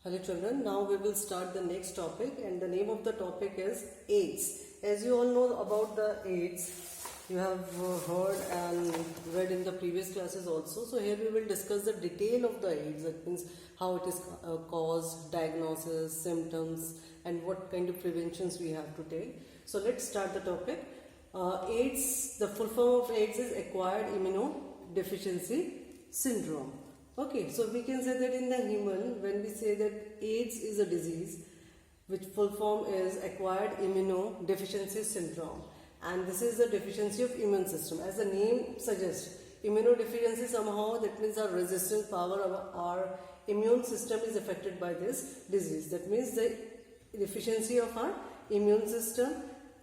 Hello children, now we will start the next topic and the name of the topic is AIDS. As you all know about the AIDS, you have heard and read in the previous classes also. So here we will discuss the detail of the AIDS, that means how it is caused, diagnosis, symptoms and what kind of preventions we have to take. So let's start the topic. AIDS, the full form of AIDS is acquired immunodeficiency syndrome. Okay, so we can say that in the human, when we say that AIDS is a disease, which full form is acquired immunodeficiency syndrome, and this is the deficiency of immune system. As the name suggests, immunodeficiency somehow, that means our resistant power of our immune system is affected by this disease. That means the deficiency of our immune system,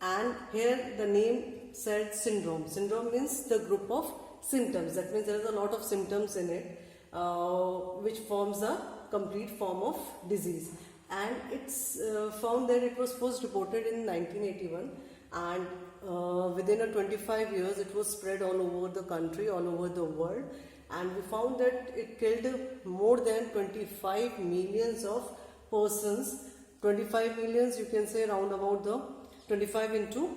and here the name said syndrome. Syndrome means the group of symptoms. That means there is a lot of symptoms in it. Which forms a complete form of disease, and it's found that it was first reported in 1981, and within 25 years it was spread all over the country, all over the world, and we found that it killed more than 25 millions of persons. 25 millions, you can say round about the 25 into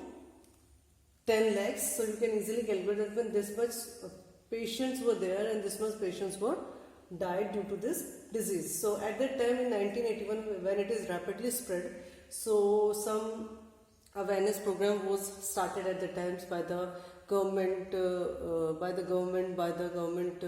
10 lakhs, so you can easily calculate that when this much patients were there and this much patients were died due to this disease. So at that time in 1981, when it is rapidly spread, so some awareness program was started at the times by the government, by the government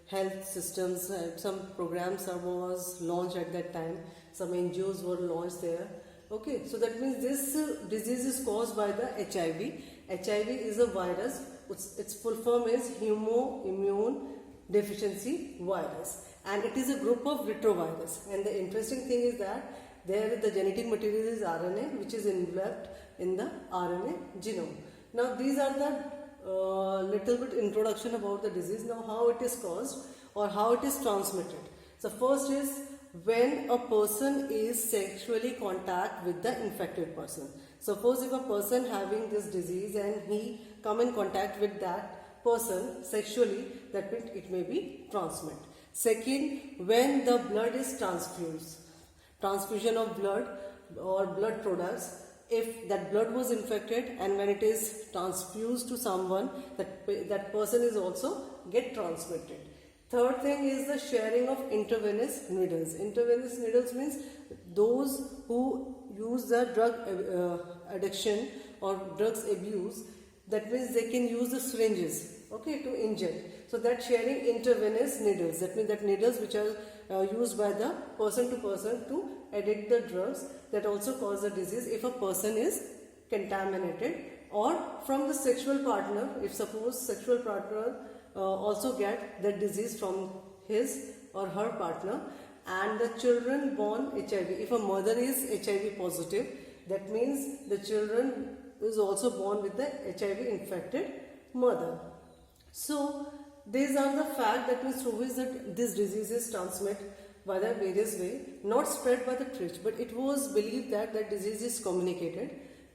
health systems. Some programs was launched at that time. Some NGOs were launched there. Okay, so that means this disease is caused by the HIV. HIV is a virus. Its full form is Humoimmune Deficiency Virus, and it is a group of retrovirus. And the interesting thing is that there the genetic material is RNA, which is enveloped in the RNA genome. Now these are the little bit introduction about the disease. Now how it is caused or how it is transmitted. So first is when a person is sexually contact with the infected person. Suppose if a person having this disease and he come in contact with that person sexually, that means it may be transmitted. Second, when the blood is transfused, transfusion of blood or blood products, if that blood was infected and when it is transfused to someone, that person is also get transmitted. Third thing is the sharing of intravenous needles. Intravenous needles means those who use the drug addiction or drugs abuse, that means they can use the syringes, okay, to inject. So that sharing intravenous needles, that means that needles which are used by the person to addict the drugs, that also cause the disease if a person is contaminated, or from the sexual partner, if suppose sexual partner also get the disease from his or her partner, and the children born HIV. If a mother is HIV positive, that means the children is also born with the HIV infected mother. So these are the fact, that means through which that this disease is transmitted by the various way, not spread by the touch, but it was believed that that disease is communicated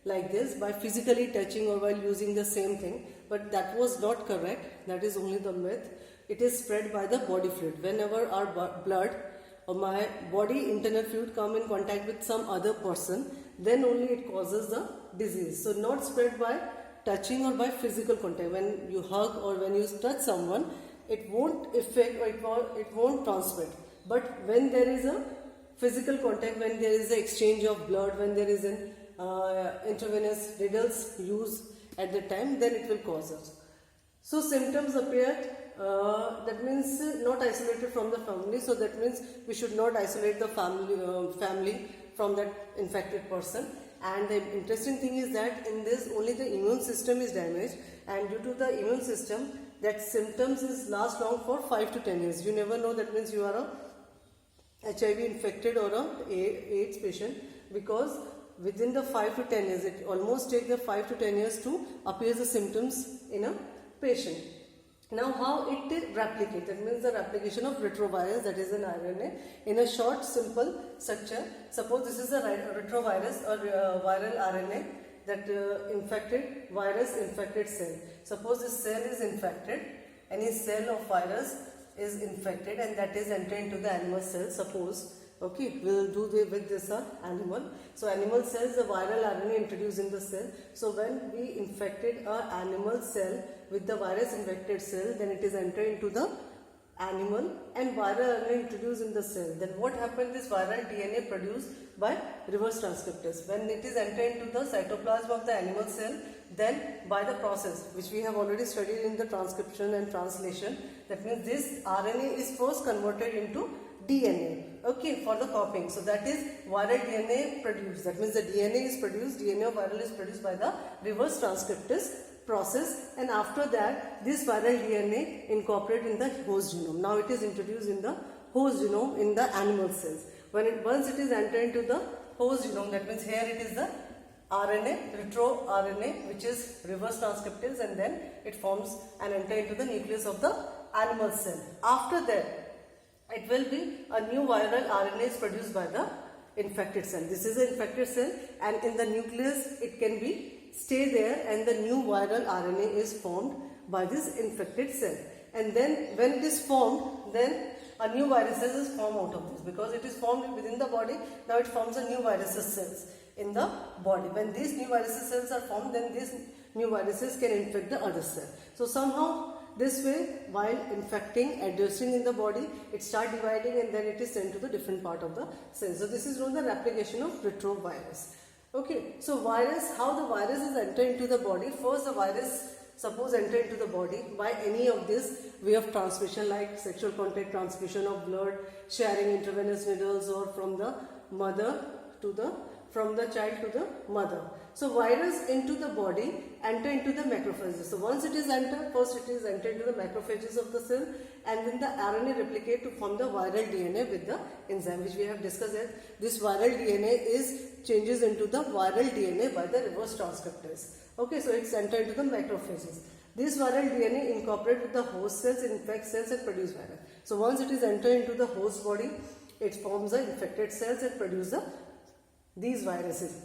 like this by physically touching or while using the same thing, but that was not correct. That is only the myth. It is spread by the body fluid. Whenever our blood or my body internal fluid come in contact with some other person, then only it causes the disease. So not spread by touching or by physical contact. When you hug or when you touch someone, it won't affect or it won't transmit. But when there is a physical contact, when there is an exchange of blood, when there is an intravenous needles used at the time, then it will cause us. So symptoms appeared, that means not isolated from the family. So that means we should not isolate the family from that infected person. And the interesting thing is that in this only the immune system is damaged, and due to the immune system, that symptoms is last long for 5 to 10 years. You never know, that means you are a HIV infected or a AIDS patient, because within the 5 to 10 years, it almost takes the 5 to 10 years to appear the symptoms in a patient. Now how it replicates, that means the replication of retrovirus, that is an RNA, in a short simple structure. Suppose this is a retrovirus or viral RNA that infected virus infected cell. Suppose this cell is infected, any cell of virus is infected and that is entered into the animal cell. Suppose Okay, we'll do with this animal. So animal cells, the viral RNA introduced in the cell. So when we infected a animal cell with the virus infected cell, then it is entered into the animal and viral RNA introduced in the cell. Then what happened? This viral DNA produced by reverse transcriptase. When it is entered into the cytoplasm of the animal cell, then by the process which we have already studied in the transcription and translation, that means this RNA is first converted into DNA, okay, for the copying. So that is viral DNA produced. That means the DNA is produced, DNA of viral is produced by the reverse transcriptase process, and after that this viral DNA incorporated in the host genome. Now it is introduced in the host genome in the animal cells. Once it is entered into the host genome, that means here it is the RNA, retro RNA, which is reverse transcriptase, and then it forms and enter into the nucleus of the animal cell. After that, it will be a new viral RNA is produced by the infected cell. This is an infected cell, and in the nucleus it can be stay there, and the new viral RNA is formed by this infected cell. And then when it is formed, then a new viruses is formed out of this, because it is formed within the body. Now it forms a new viruses cells in the body. When these new viruses cells are formed, then these new viruses can infect the other cell. So somehow this way, while infecting, adjusting in the body, it starts dividing and then it is sent to the different part of the cell. So this is known as the replication of retrovirus. Okay, so virus, how the virus is entered into the body. First the virus suppose enter into the body by any of this way of transmission, like sexual contact, transmission of blood, sharing intravenous needles, or from the mother to the from the child to the mother. So virus into the body enter into the macrophages. So once it is entered, first it is entered into the macrophages of the cell, and then the RNA replicate to form the viral DNA with the enzyme, which we have discussed that this viral DNA is changes into the viral DNA by the reverse transcriptase. Okay, so it's entered into the macrophages. This viral DNA incorporate with the host cells, infect cells, and produce virus. So once it is entered into the host body, it forms the infected cells and produce these viruses.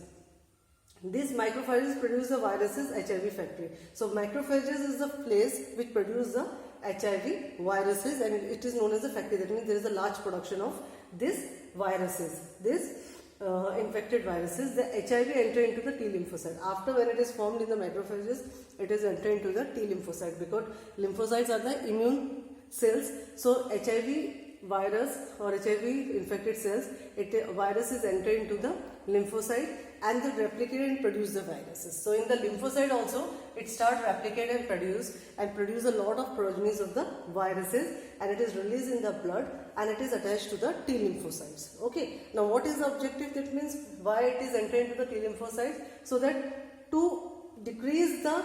These macrophages produce the viruses HIV factory. So macrophages is the place which produce the HIV viruses, and it is known as the factory. That means there is a large production of these viruses. Infected viruses, the HIV enter into the T lymphocyte. After when it is formed in the macrophages, it is enter into the T lymphocyte, because lymphocytes are the immune cells. So HIV virus or HIV infected cells, viruses enter into the lymphocyte and they replicate and produce the viruses. So in the lymphocyte also, it starts replicate and produce a lot of progenies of the viruses, and it is released in the blood and it is attached to the T lymphocytes. Okay, now what is the objective? That means why it is entering into the T lymphocytes? So that to decrease the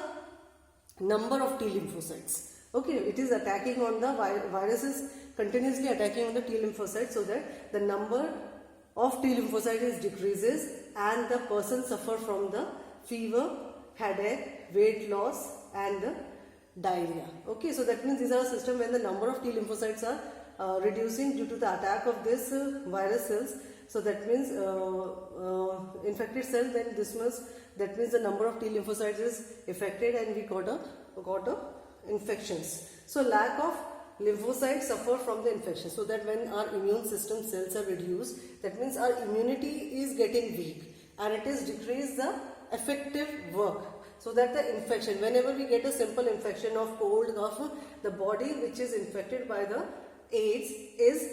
number of T lymphocytes. Okay, it is attacking on the viruses, continuously attacking on the T lymphocytes, so that the number of T lymphocytes decreases and the person suffer from the fever, headache, weight loss, and the diarrhea. Okay, so that means these are a system when the number of T lymphocytes are reducing due to the attack of this virus cells. So that means infected cell, then that means the number of T lymphocytes is affected and we got a infections. So lack of lymphocytes suffer from the infection. So that when our immune system cells are reduced, that means our immunity is getting weak and it is decrease the effective work. So that the infection, whenever we get a simple infection of cold, cough, the body which is infected by the AIDS is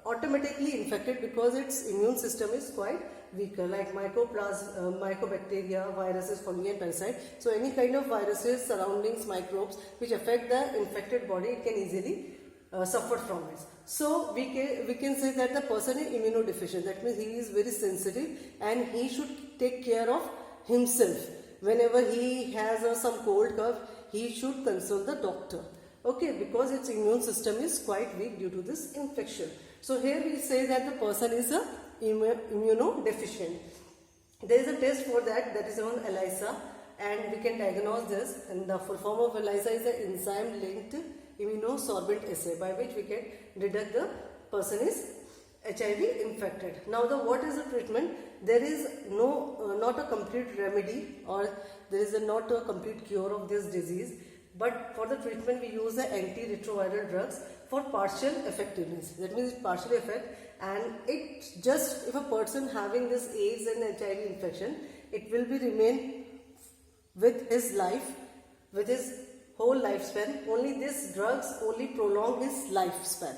automatically infected because its immune system is quite weaker, like mycobacteria, viruses, fungi and parasite. So any kind of viruses, surroundings, microbes which affect the infected body, it can easily suffer from it. So we can say that the person is immunodeficient. That means he is very sensitive and he should take care of himself. Whenever he has some cold cough, he should consult the doctor. Okay, because its immune system is quite weak due to this infection. So here we say that the person is immunodeficient. There is a test for that is called ELISA, and we can diagnose this, and the full form of ELISA is an enzyme linked immunosorbent assay, by which we can detect the person is HIV infected. Now what is the treatment? There is not a complete remedy, or there is not a complete cure of this disease. But for the treatment we use the antiretroviral drugs for partial effectiveness. That means it partially affect, and it just, if a person having this AIDS and HIV infection, it will be remain with his life, with his whole lifespan. Only this drugs only prolong his lifespan.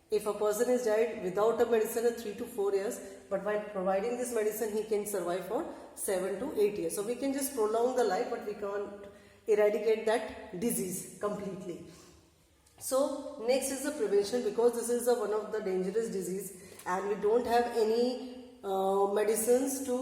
If a person is died without a medicine in 3 to 4 years, but by providing this medicine he can survive for 7 to 8 years. So we can just prolong the life, but we can't eradicate that disease completely. So next is the prevention, because this is one of the dangerous disease and we don't have any medicines to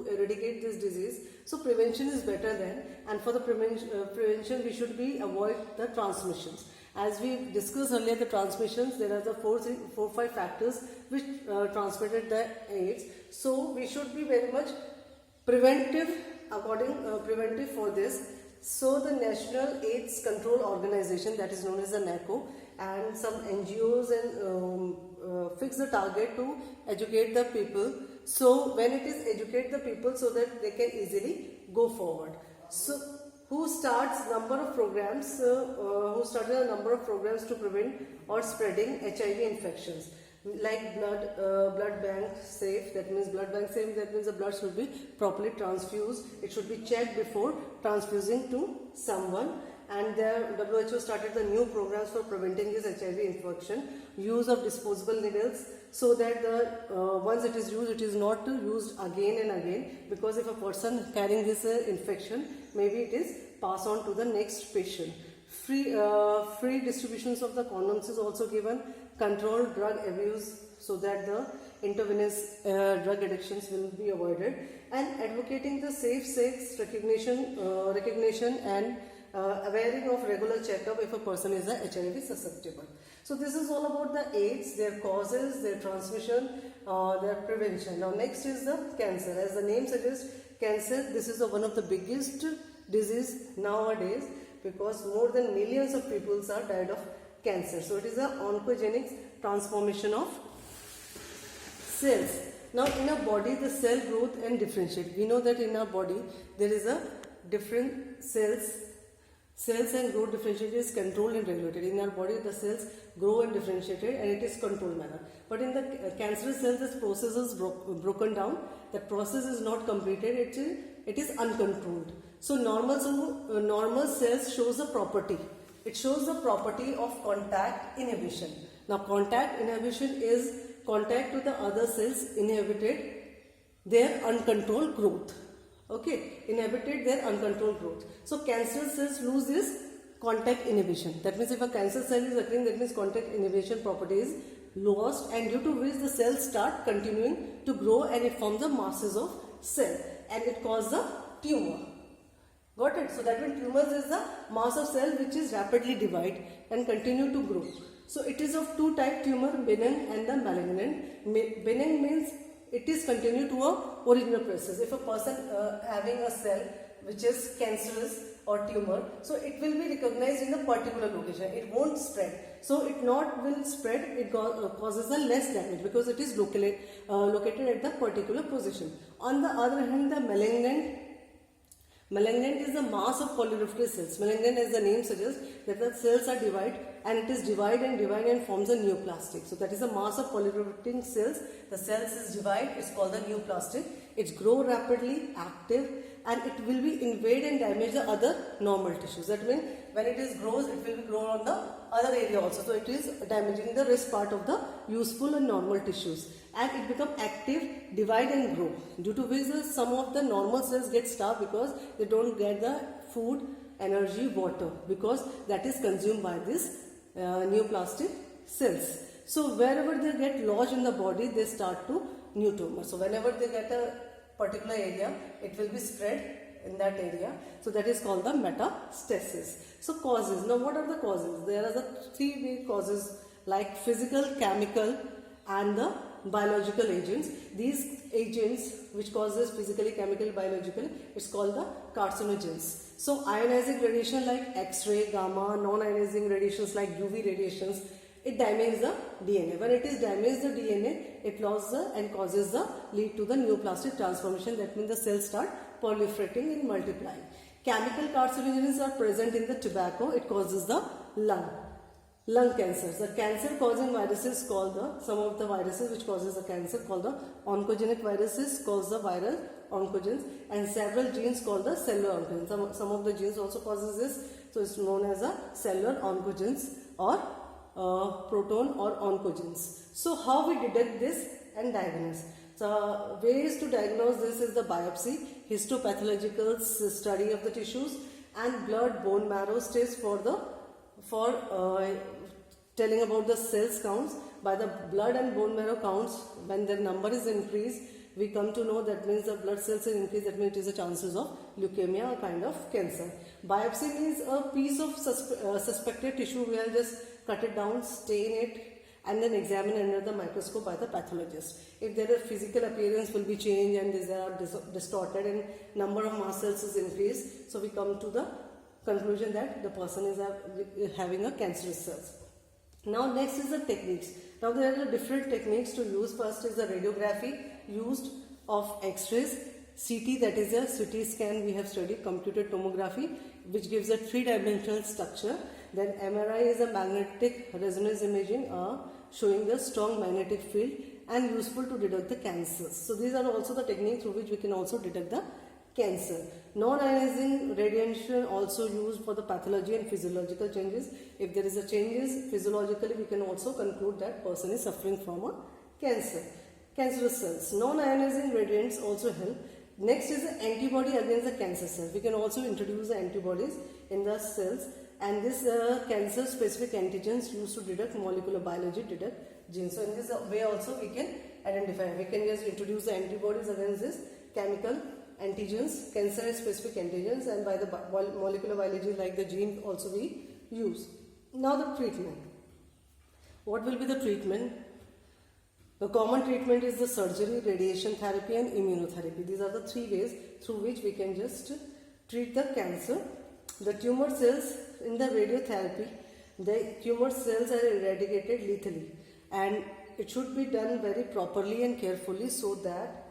eradicate this disease. So prevention is better than, and for the prevention we should be avoid the transmissions. As we discussed earlier, the transmissions, there are the 4-5 factors which transmitted the AIDS. So we should be very much preventive preventive for this. So the National AIDS Control Organization, that is known as the NACO, and some NGOs and fix the target to educate the people. So when it is educate the people so that they can easily go forward. So who starts number of programs? Who started a number of programs to prevent or spreading HIV infections, like blood bank safe. That means blood bank safe. That means the blood should be properly transfused. It should be checked before transfusing to someone. And the WHO started the new programs for preventing this HIV infection. Use of disposable needles, so that once it is used, it is not used again and again, because if a person carrying this infection, maybe it is passed on to the next patient. Free distributions of the condoms is also given. Control drug abuse, so that the intravenous drug addictions will be avoided, and advocating the safe sex recognition and awareing of regular checkup if a person is HIV susceptible. So this is all about the AIDS, their causes, their transmission, their prevention. Now next is the cancer. As the name suggests, cancer, this is one of the biggest disease nowadays, because more than millions of people are died of cancer. So it is an oncogenic transformation of cells. Now in our body, the cell growth and differentiate. We know that in our body there is a different cells and growth differentiated is controlled and regulated. In our body the cells grow and differentiated and it is controlled manner. But in the cancerous cells, this process is broken down. That process is not completed. It is uncontrolled. So normal cells shows a property. It shows the property of contact inhibition. Now contact inhibition is contact with the other cells inhibited their uncontrolled growth. Okay, inhibited their uncontrolled growth. So cancer cells lose this contact inhibition. That means if a cancer cell is occurring, that means contact inhibition property is lost, and due to which the cells start continuing to grow and it forms the masses of cell and it causes the tumor. Got it? So that means tumors is the mass of cell which is rapidly divide and continue to grow. So it is of two type tumor, benign and the malignant. Benign means it is continue to a original process. If a person having a cell which is cancerous or tumor, so it will be recognized in a particular location. It won't spread. So it not will spread. It causes a less damage because it is located at the particular position. On the other hand, the malignant is the mass of proliferative cells. Malignant, as the name suggests, that the cells are divided and it is divide and forms a neoplastic. So that is the mass of proliferating cells. The cells is divide, it's called the neoplastic. It grow rapidly, active, and it will be invade and damage the other normal tissues. That means when it is grows, it will be grown on the other area also. So it is damaging the rest part of the useful and normal tissues. And it become active, divide and grow. Due to which some of the normal cells get starved because they don't get the food, energy, water, because that is consumed by this neoplastic cells. So wherever they get lodged in the body, they start to new tumor. So whenever they get a particular area, it will be spread in that area. So that is called the metastasis. So causes. Now what are the causes? There are the three big causes like physical, chemical and the biological agents. These agents which causes physically, chemical, biological, it's called the carcinogens. So ionizing radiation like X-ray, gamma, non-ionizing radiations like UV radiations, it damages the DNA. When it is damaged the DNA, it loses and causes the lead to the neoplastic transformation. That means the cells start proliferating and multiplying. Chemical carcinogens are present in the tobacco. It causes the lung. Lung cancer. The cancer causing viruses called the, some of the viruses which causes the cancer called the oncogenic viruses cause the viral oncogenes, and several genes called the cellular oncogenes. Some of the genes also causes this, so it's known as a cellular oncogenes or proton or oncogenes. So how we detect this and diagnose? So ways to diagnose this is the biopsy, histopathological study of the tissues, and blood bone marrow tests for telling about the cells counts. By the blood and bone marrow counts, when their number is increased, we come to know that means the blood cells is increased, that means it is the chances of leukemia or kind of cancer. Biopsy means a piece of suspected tissue. We will just cut it down, stain it, and then examine under the microscope by the pathologist. If their physical appearance will be changed and these are distorted and number of mast cells is increased, so we come to the conclusion that the person is having a cancerous cells. Now next is the techniques. Now there are different techniques to use. First is the radiography used of X-rays, CT, that is a CT scan we have studied, computed tomography, which gives a three-dimensional structure. Then MRI is a magnetic resonance imaging showing the strong magnetic field and useful to detect the cancers. So these are also the techniques through which we can also detect the cancer. Non-ionizing radiation also used for the pathology and physiological changes. If there is a changes physiologically, we can also conclude that person is suffering from a cancer. Cancerous cells. Non-ionizing radiants also help. Next is the antibody against the cancer cells. We can also introduce the antibodies in the cells, and this cancer specific antigens used to detect molecular biology, detect genes. So in this way also we can identify. We can just introduce the antibodies against this chemical antigens, cancer specific antigens, and by the molecular biology like the gene also we use. Now the treatment. What will be the treatment? The common treatment is the surgery, radiation therapy and immunotherapy. These are the three ways through which we can just treat the cancer. The tumor cells in the radiotherapy, the tumor cells are eradicated lethally, and it should be done very properly and carefully so that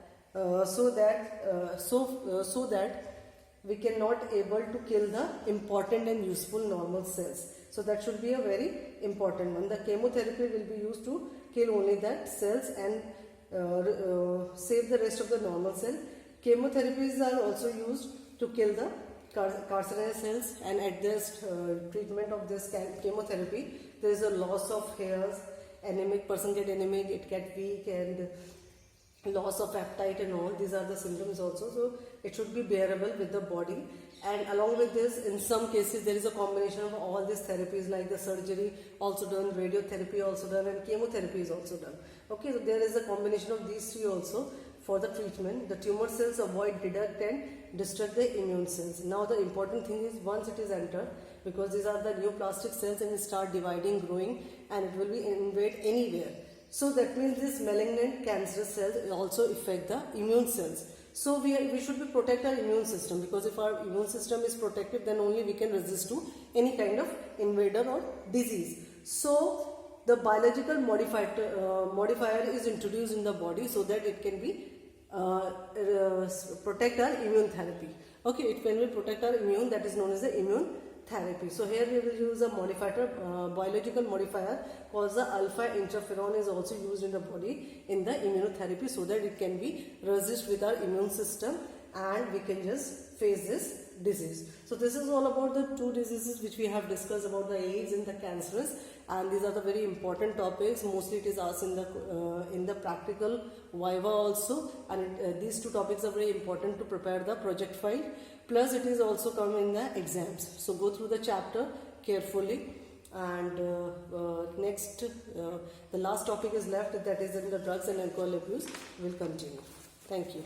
we cannot able to kill the important and useful normal cells. So that should be a very important one. The chemotherapy will be used to kill only that cells and save the rest of the normal cell. Chemotherapies are also used to kill the carcinogenic cells, and at this treatment of this chemotherapy, there is a loss of hairs, anemic, person get anemic, it get weak, and loss of appetite and all. These are the symptoms also. So it should be bearable with the body, and along with this, in some cases there is a combination of all these therapies, like the surgery also done, radiotherapy also done, and chemotherapy is also done. Okay, so there is a combination of these three also for the treatment. The tumor cells avoid, detect and destruct the immune cells. Now the important thing is, once it is entered, because these are the neoplastic cells and it start dividing, growing, and it will be invade anywhere. So that means this malignant cancerous cells also affect the immune cells. So we should be protect our immune system, because if our immune system is protected, then only we can resist to any kind of invader or disease. So the biological modifier is introduced in the body so that it can be protect our immune therapy. Okay, it can be protect our immune, that is known as the immune therapy. So here we will use a modifier, biological modifier called the alpha interferon is also used in the body in the immunotherapy, so that it can be resist with our immune system and we can just face this disease. So this is all about the two diseases which we have discussed about, the AIDS and the cancerous, and these are the very important topics. Mostly it is asked in the practical viva also, and these two topics are very important to prepare the project file. Plus it is also come in the exams. So go through the chapter carefully, and next the last topic is left, that is in the drugs and alcohol abuse. We'll continue. Thank you.